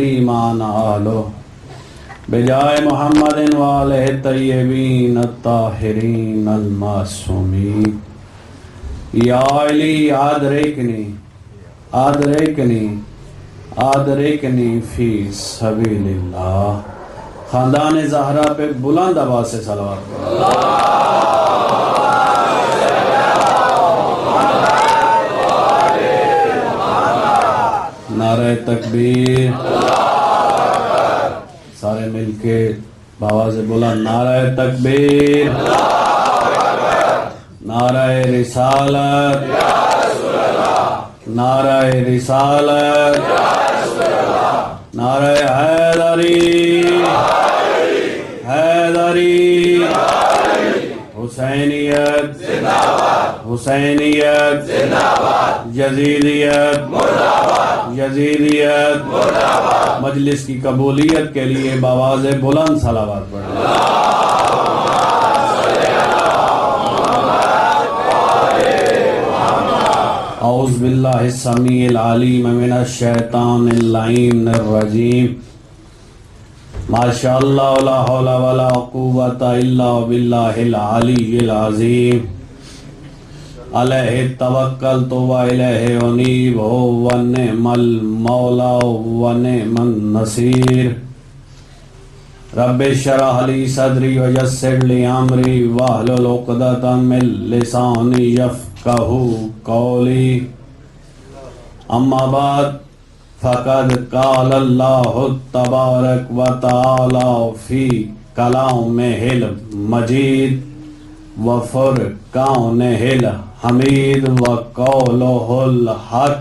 ایمان آلو بجائے محمد والہ الطیبین الطاہرین المعصومین یا علی آدرکنی فی سبیل اللہ۔ خاندان زہرا پہ بلند آواز سے صلوات پڑھو۔ نعرہ تکبیر، سارے مل کے بآواز بلند نعرہ تکبیر، نعرہ رسالت، نعرہ رسالت، نعرہ حیدری، حیدری، حسینیت، حسینیت، یزیدیت، یزیدیت، مجلس کی قبولیت کے لیے بآواز بلند صلوات پڑھیں۔ اعوذ باللہ السمیع العلیم من الشیطان اللعین الرجیم۔ ماشاءاللہ لا حول ولا قوة الا باللہ العلی العظیم۔ علیہ توکلت و الیہ انیب و نعم المولا و نعم النصیر۔ رب اشرح لی صدری ویسر لی امری واحلل عقدۃ من لسانی یفقہوا قولی۔ اما بعد فقد قال اللہ تبارک و تعالی فی کلامہ المجید وفرقانہ الحمید وقولہ الحق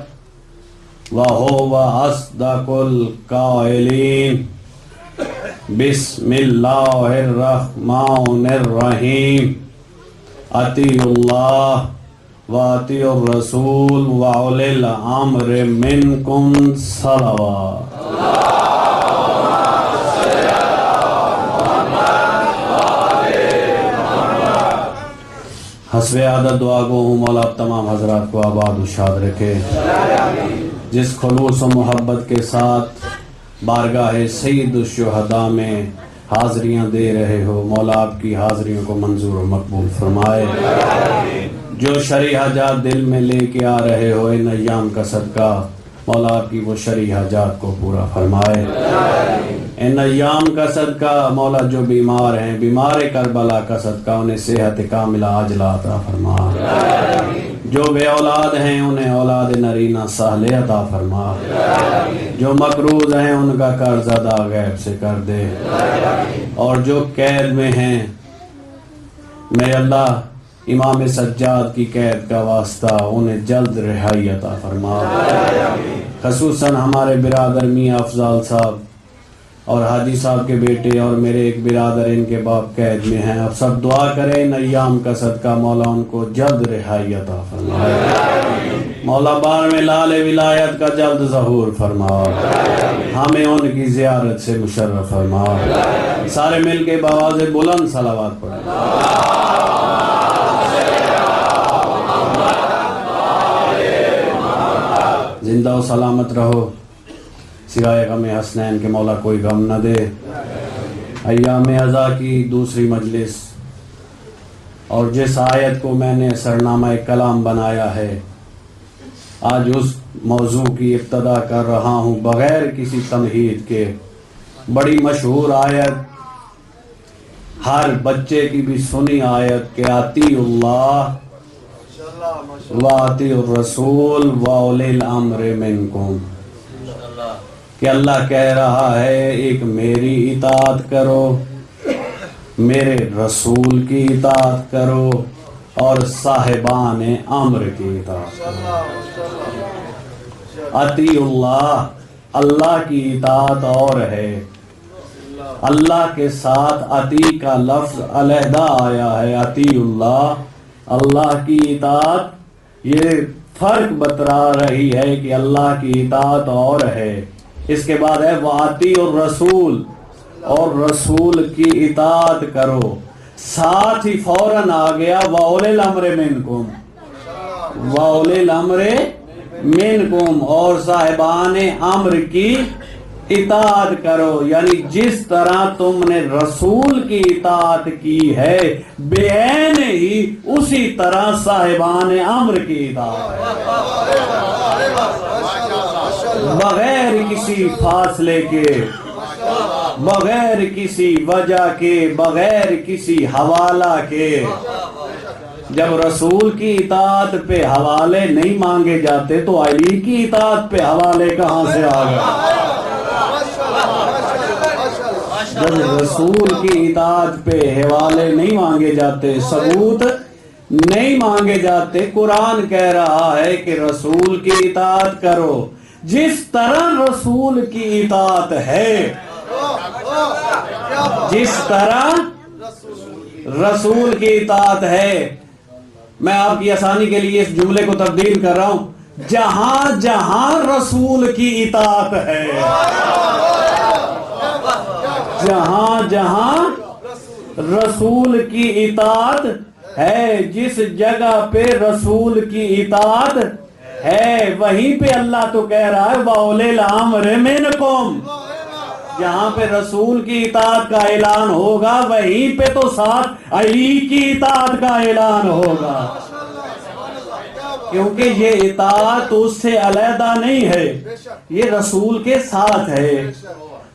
وہو اصدق القائلین۔ بسم اللہ الرحمن الرحیم۔ اطیعوا اللہ واطیعوا الرسول واولی الامر منکم صلوات۔ حسب عادت دعا گو ہوں مولا تمام حضرات کو آباد و شاد رکھے۔ جس خلوص و محبت کے ساتھ بارگاہ سید الشہداء میں حاضریاں دے رہے ہو، مولا آپ کی حاضریوں کو منظور و مقبول فرمائے۔ جو شرعی حاجات دل میں لے کے آ رہے ہو ان ایام کا صدقہ، مولا آپ کی وہ شرعی حاجات کو پورا فرمائے۔ ان ایام کا صدقہ مولا جو بیمار ہیں، بیمار کربلا کا صدقہ انہیں صحت کاملہ عاجلہ عطا فرما۔ جو بے اولاد ہیں انہیں اولاد نرینہ صالح عطا فرما۔ جو مقروض ہیں ان کا قرض ادا غیب سے کر دے، اور جو قید میں ہیں میرے اللہ امام سجاد کی قید کا واسطہ انہیں جلد رہائی عطا فرما۔ خصوصاً ہمارے برادر میاں افضال صاحب اور حاجی صاحب کے بیٹے اور میرے ایک برادر ان کے باپ قید میں ہیں، اب سب دعا کریں ان ایام کا صدقہ مولا ان کو جلد رہائی عطا فرمائے۔ مولا بار میں لال ولایت کا جلد ظہور فرما، ہمیں ان کی زیارت سے مشرف فرما۔ سارے مل کے بآواز بلند صلوات پڑھیں۔ زندہ و سلامت رہو، سوائے غم حسنین کے مولا کوئی غم نہ دے۔ ایام عزا کی دوسری مجلس، اور جس آیت کو میں نے سرنامہ کلام بنایا ہے، آج اس موضوع کی ابتدا کر رہا ہوں بغیر کسی تمہید کے۔ بڑی مشہور آیت، ہر بچے کی بھی سنی آیت کہ اطیعوا اللہ واطیعوا الرسول واولی الامر منکم، کہ اللہ کہہ رہا ہے ایک میری اطاعت کرو، میرے رسول کی اطاعت کرو، اور صاحبان امر کی اطاعت کرو۔ اطیعوا اللہ، اللہ کی اطاعت اور ہے، اللہ کے ساتھ اطیع کا لفظ علیحدہ آیا ہے۔ اطیعوا اللہ، اللہ کی اطاعت، یہ فرق بتلا رہی ہے کہ اللہ کی اطاعت اور ہے۔ اس کے بعد ہے واطیعوا الرسول، اور رسول کی اطاعت کرو، ساتھ ہی فوراً آ گیا واولی الامر منکم، واولی الامر منکم، اور صاحبان امر کی اطاعت کرو، یعنی جس طرح تم نے رسول کی اطاعت کی ہے بعین ہی اسی طرح صاحبان امر کی اطاعت، بغیر کسی فاصلے کے، بغیر کسی وجہ کے، بغیر کسی حوالہ کے۔ جب رسول کی اطاعت پہ حوالے نہیں مانگے جاتے تو علی کی اطاعت پہ حوالے کہاں سے آ گئے؟ جب رسول کی اطاعت پہ حوالے نہیں مانگے جاتے، ثبوت نہیں مانگے جاتے، قرآن کہہ رہا ہے کہ رسول کی اطاعت کرو جس طرح رسول کی اطاعت ہے، جس طرح رسول کی اطاعت ہے۔ میں آپ کی آسانی کے لیے اس جملے کو تبدیل کر رہا ہوں، جہاں جہاں رسول کی اطاعت ہے، جہاں جہاں رسول کی اطاعت ہے، جس جگہ پہ رسول کی اطاعت ہے وہیں پہ اللہ تو کہہ رہا ہے وَأُولِي الْأَمْرِ مِنْكُمْ۔ جہاں پہ رسول کی اطاعت کا اعلان ہوگا وہیں پہ تو ساتھ علی کی اطاعت کا اعلان ہوگا، کیونکہ یہ اطاعت اس سے علیحدہ نہیں ہے، یہ رسول کے ساتھ ہے۔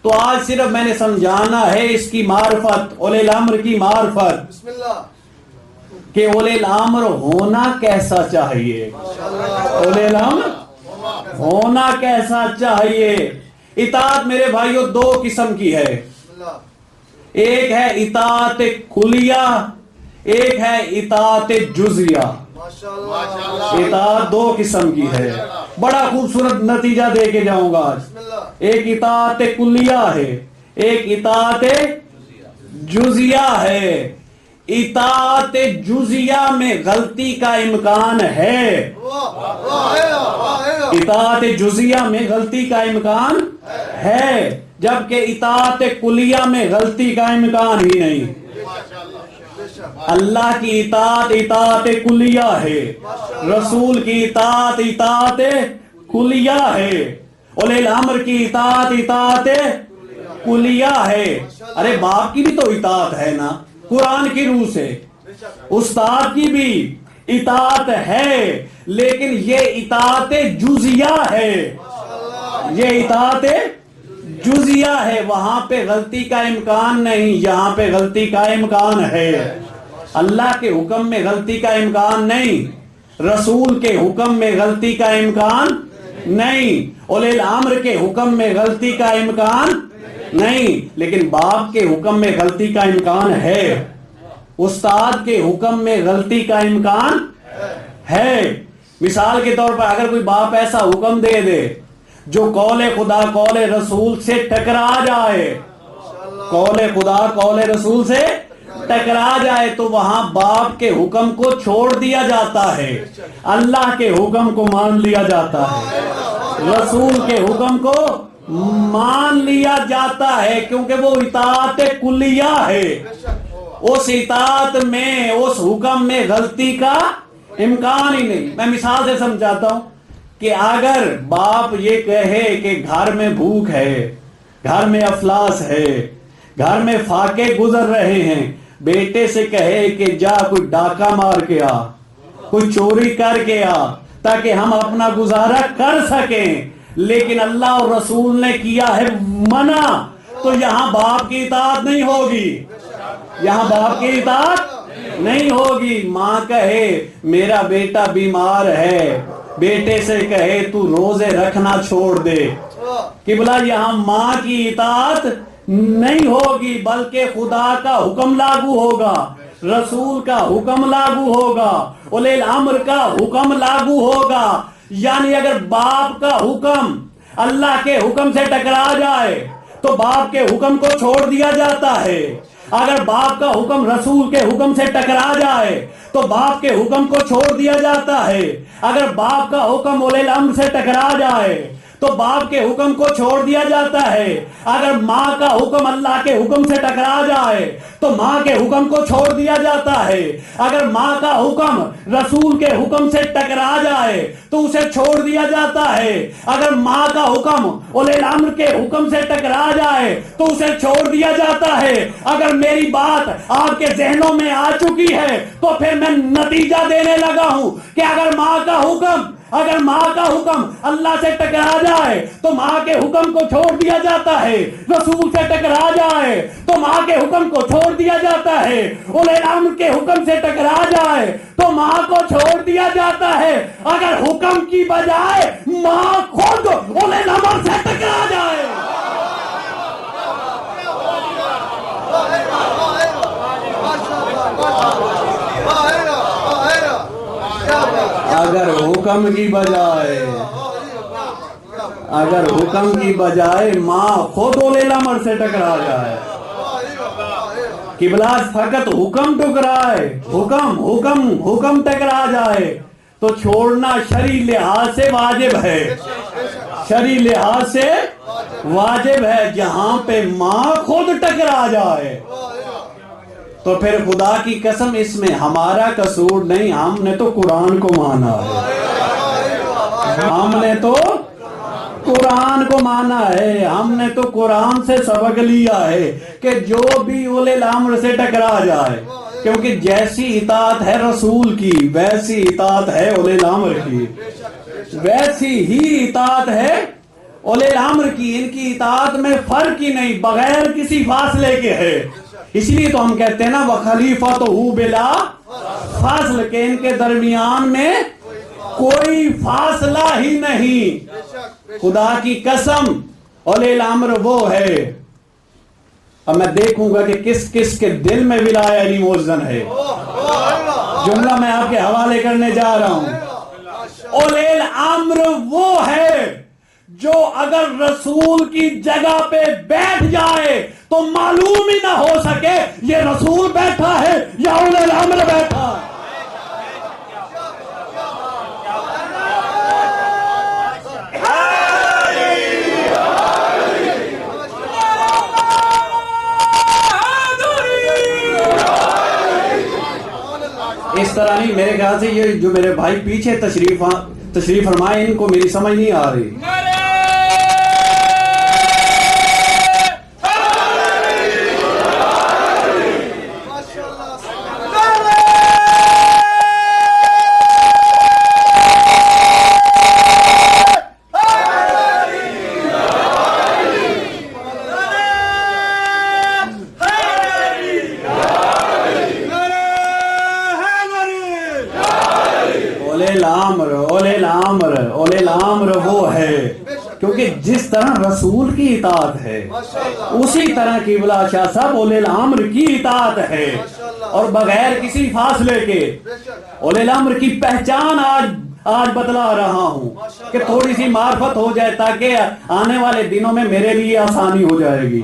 تو آج صرف میں نے سمجھانا ہے اس کی معرفت، اولی الامر کی معرفت، کہ اولی الامر ہونا کیسا چاہیے، اولی الامر ہونا کیسا چاہیے۔ اطاعت میرے بھائیوں دو قسم کی ہے، ایک ہے اطاعت کلیہ، ایک ہے اطاعت جزیہ۔ اطاعت دو قسم کی ہے، بڑا خوبصورت نتیجہ دے کے جاؤں گا آج۔ ایک اطاعت کلیہ ہے، ایک اطاعت جزیہ ہے۔ اطاعت جزیہ میں غلطی کا امکان ہے، اطاعت جزیہ میں غلطی کا امکان ہے، جبکہ اطاعت کلیہ میں غلطی کا امکان ہی نہیں۔ اللہ کی اطاعت اطاعت کلیہ ہے، رسول کی اطاعت اطاعت کلیہ ہے، اولی الامر کی اطاعت اطاعت کلیہ ہے۔ ارے باپ کی بھی تو اطاعت ہے نا، قرآن کی روح سے، استاد کی بھی اطاعت ہے، لیکن یہ اطاعت جزیہ ہے، یہ اطاعت جزیہ ہے، وہاں پہ غلطی کا امکان نہیں، یہاں پہ غلطی کا امکان ہے۔ اللہ کے حکم میں غلطی کا امکان نہیں، رسول کے حکم میں غلطی کا امکان نہیں، اولی الامر کے حکم میں غلطی کا امکان نہیں، لیکن باپ کے حکم میں غلطی کا امکان ہے، استاد کے حکم میں غلطی کا امکان ہے۔ مثال کے طور پر اگر کوئی باپ ایسا حکم دے دے جو قول خدا قول رسول سے ٹکرا جائے، قول خدا قول رسول سے ٹکرا جائے، تو وہاں باپ کے حکم کو چھوڑ دیا جاتا ہے، اللہ کے حکم کو مان لیا جاتا ہے، رسول کے حکم کو مان لیا جاتا ہے، کیونکہ وہ اطاعت کلیہ ہے۔ اس اطاعت میں، اس حکم میں غلطی کا امکان ہی نہیں۔ میں مثال سے سمجھاتا ہوں کہ اگر باپ یہ کہے کہ گھر میں بھوک ہے، گھر میں افلاس ہے، گھر میں فاقے گزر رہے ہیں، بیٹے سے کہے کہ جا کوئی ڈاکہ مار کے آ، کوئی چوری کر کے آ، تاکہ ہم اپنا گزارا کر سکیں، لیکن اللہ اور رسول نے کیا ہے منع، تو یہاں باپ کی اطاعت نہیں ہوگی، یہاں باپ کی اطاعت نہیں ہوگی۔ ماں کہے میرا بیٹا بیمار ہے، بیٹے سے کہے تو روزے رکھنا چھوڑ دے، قبلہ یہاں ماں کی اطاعت نہیں ہوگی، بلکہ خدا کا حکم لاگو ہوگا، رسول کا حکم لاگو ہوگا، اولی الامر کا حکم لاگو ہوگا۔ یعنی اگر باپ کا حکم اللہ کے حکم سے ٹکرا جائے تو باپ کے حکم کو چھوڑ دیا جاتا ہے، اگر باپ کا حکم رسول کے حکم سے ٹکرا جائے تو باپ کے حکم کو چھوڑ دیا جاتا ہے، اگر باپ کا حکم اولی الامر سے ٹکرا جائے تو باپ کے حکم کو چھوڑ دیا جاتا ہے. اگر ماں کا حکم اللہ کے حکم سے ٹکرا جائے تو ماں کے حکم کو چھوڑ دیا جاتا ہے. اگر ماں کا حکم رسول کے حکم سے ٹکرا جائے تو اسے چھوڑ دیا جاتا ہے. اگر ماں کا حکم اولی الامر کے حکم سے ٹکرا جائے تو اسے چھوڑ دیا جاتا ہے. اگر میری بات آپ کے ذہنوں میں آ چکی ہے تو پھر میں نتیجہ دینے لگا ہوں کہ اگر ماں کا حکم اللہ سے ٹکرا جائے تو ماں کے حکم کو چھوڑ دیا جاتا ہے. رسول سے ٹکرا جائے تو ماں کے حکم کو چھوڑ دیا جاتا ہے. اولی الامر کے حکم سے ٹکرا جائے تو ماں کو چھوڑ دیا جاتا ہے. اگر حکم کی بجائے ماں خود اولی الامر سے ٹکرا جائے، اگر حکم کی بجائے ماں خود اولی الامر سے ٹکرا جائے، قبلہ فقط حکم ٹکرائے، حکم ٹکرا جائے تو چھوڑنا شرعی لحاظ سے واجب ہے. شرعی لحاظ سے واجب ہے. جہاں پہ ماں خود ٹکرا جائے تو پھر خدا کی قسم اس میں ہمارا قصور نہیں. ہم نے تو قرآن کو مانا ہے، ہم نے تو قرآن کو مانا ہے، ہم نے تو قرآن سے سبق لیا ہے کہ جو بھی اولی الامر سے ٹکرا جائے، کیونکہ جیسی اطاعت ہے رسول کی ویسی اطاعت ہے اولی الامر کی، ویسی ہی اطاعت ہے اولی الامر کی. ان کی اطاعت میں فرق ہی نہیں، بغیر کسی فاصلے کے ہے. اس لیے تو ہم کہتے ہیں نا وَخَلِيفَتُهُ بِلَا فاصل، کہ ان کے درمیان میں کوئی فاصلہ ہی نہیں. خدا کی قسم اولی الامر وہ ہے. اب میں دیکھوں گا کہ کس کس کے دل میں ولایہ علی موزن ہے. جملہ میں آپ کے حوالے کرنے جا رہا ہوں. اولی الامر وہ ہے جو اگر رسول کی جگہ پہ بیٹھ جائے تو معلوم ہی نہ ہو سکے یہ رسول بیٹھا ہے یا اولی الامر بیٹھا ہے. اس طرح نہیں، میرے خیال سے یہ جو میرے بھائی پیچھے تشریف فرمائے ان کو میری سمجھ نہیں آ رہی. اولی الامر وہ ہے کیونکہ جس طرح رسول کی اطاعت ہے اسی طرح قبلہ شاہ صاحب اولی الامر کی اطاعت ہے، اور بغیر کسی فاصلے کے. اولی الامر کی پہچان آج بتلا رہا ہوں کہ تھوڑی سی معرفت ہو جائے تاکہ آنے والے دنوں میں میرے لیے آسانی ہو جائے گی.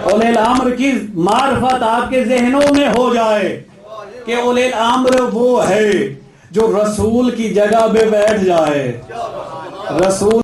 اولی الامر کی معرفت آپ کے ذہنوں میں ہو جائے کہ اولی الامر وہ ہے جو رسول کی جگہ پہ بیٹھ جائے. رسول